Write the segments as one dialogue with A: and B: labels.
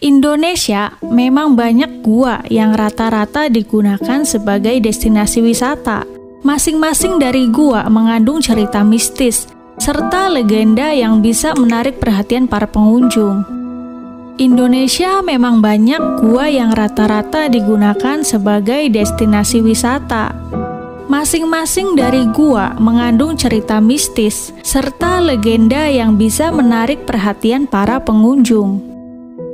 A: Indonesia memang banyak gua yang rata-rata digunakan sebagai destinasi wisata. Masing-masing dari gua mengandung cerita mistis serta legenda yang bisa menarik perhatian para pengunjung. Indonesia memang banyak gua yang rata-rata digunakan sebagai destinasi wisata. Masing-masing dari gua mengandung cerita mistis serta legenda yang bisa menarik perhatian para pengunjung.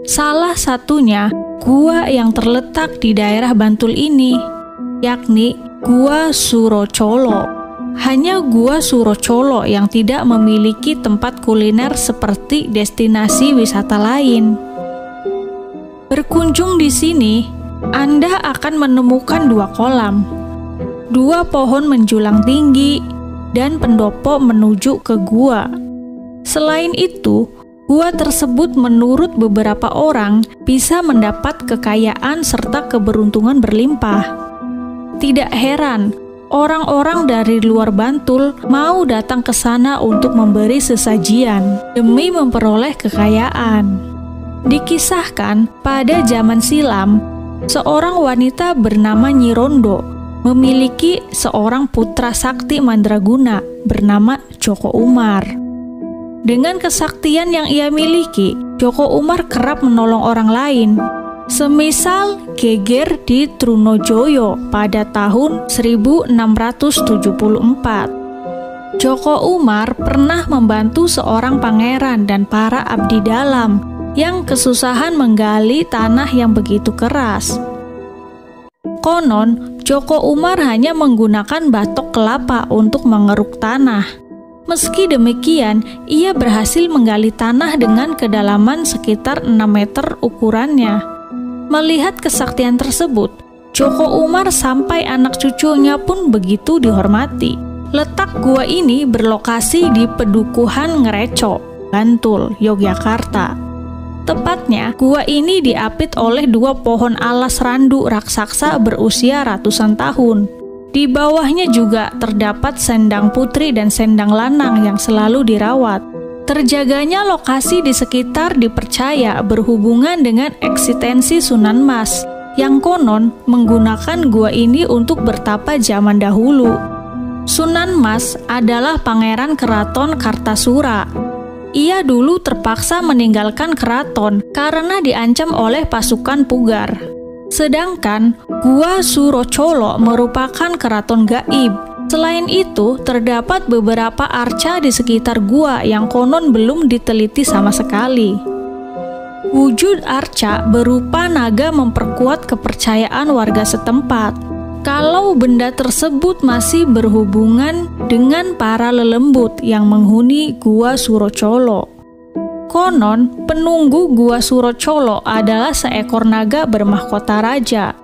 A: Salah satunya gua yang terletak di daerah Bantul ini, yakni Gua Surocolo. Hanya Gua Surocolo yang tidak memiliki tempat kuliner seperti destinasi wisata lain. Berkunjung di sini, Anda akan menemukan 2 kolam, 2 pohon menjulang tinggi, dan pendopo menuju ke gua. Selain itu, gua tersebut menurut beberapa orang bisa mendapat kekayaan serta keberuntungan berlimpah. Tidak heran, orang-orang dari luar Bantul mau datang ke sana untuk memberi sesajian demi memperoleh kekayaan. Dikisahkan pada zaman silam, seorang wanita bernama Nyi Rondo memiliki seorang putra sakti mandraguna bernama Joko Umar. Dengan kesaktian yang ia miliki, Joko Umar kerap menolong orang lain. Semisal geger di Trunojoyo pada tahun 1674. Joko Umar pernah membantu seorang pangeran dan para abdi dalam yang kesusahan menggali tanah yang begitu keras. Konon, Joko Umar hanya menggunakan batok kelapa untuk mengeruk tanah. Meski demikian, ia berhasil menggali tanah dengan kedalaman sekitar 6 meter ukurannya. Melihat kesaktian tersebut, Joko Umar sampai anak cucunya pun begitu dihormati. Letak gua ini berlokasi di Pedukuhan Ngereco, Bantul, Yogyakarta. Tepatnya, gua ini diapit oleh 2 pohon alas randu raksasa berusia ratusan tahun. Di bawahnya juga terdapat sendang putri dan sendang lanang yang selalu dirawat. Terjaganya lokasi di sekitar dipercaya berhubungan dengan eksistensi Sunan Mas, yang konon menggunakan gua ini untuk bertapa zaman dahulu. Sunan Mas adalah pangeran keraton Kartasura. Ia dulu terpaksa meninggalkan keraton karena diancam oleh pasukan Pugar. Sedangkan Gua Surocolo merupakan keraton gaib. Selain itu, terdapat beberapa arca di sekitar gua yang konon belum diteliti sama sekali. Wujud arca berupa naga memperkuat kepercayaan warga setempat. Kalau benda tersebut masih berhubungan dengan para lelembut yang menghuni Gua Surocolo. Konon, penunggu Gua Surocolo adalah seekor naga bermahkota raja.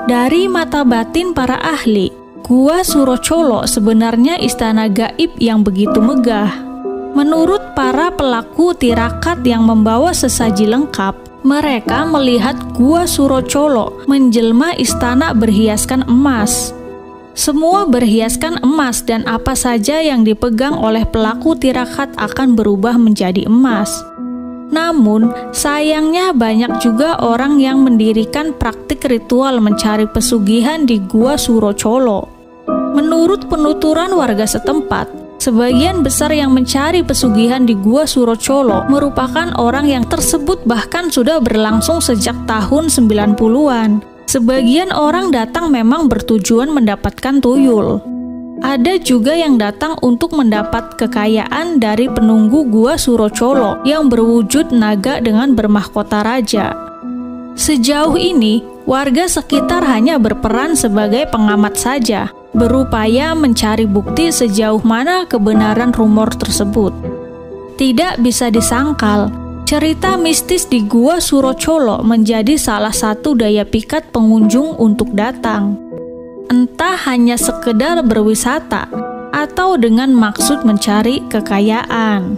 A: Dari mata batin para ahli, Gua Surocolo sebenarnya istana gaib yang begitu megah. Menurut para pelaku tirakat yang membawa sesaji lengkap, mereka melihat Gua Surocolo menjelma istana berhiaskan emas. Semua berhiaskan emas dan apa saja yang dipegang oleh pelaku tirakat akan berubah menjadi emas. Namun, sayangnya banyak juga orang yang mendirikan praktik ritual mencari pesugihan di Gua Surocolo. Menurut penuturan warga setempat, sebagian besar yang mencari pesugihan di Gua Surocolo merupakan orang yang tersebut bahkan sudah berlangsung sejak tahun 90-an. Sebagian orang datang memang bertujuan mendapatkan tuyul. Ada juga yang datang untuk mendapat kekayaan dari penunggu Gua Surocolo yang berwujud naga dengan bermahkota raja. Sejauh ini, warga sekitar hanya berperan sebagai pengamat saja, berupaya mencari bukti sejauh mana kebenaran rumor tersebut. Tidak bisa disangkal, cerita mistis di Gua Surocolo menjadi salah satu daya pikat pengunjung untuk datang. Entah hanya sekedar berwisata atau dengan maksud mencari kekayaan.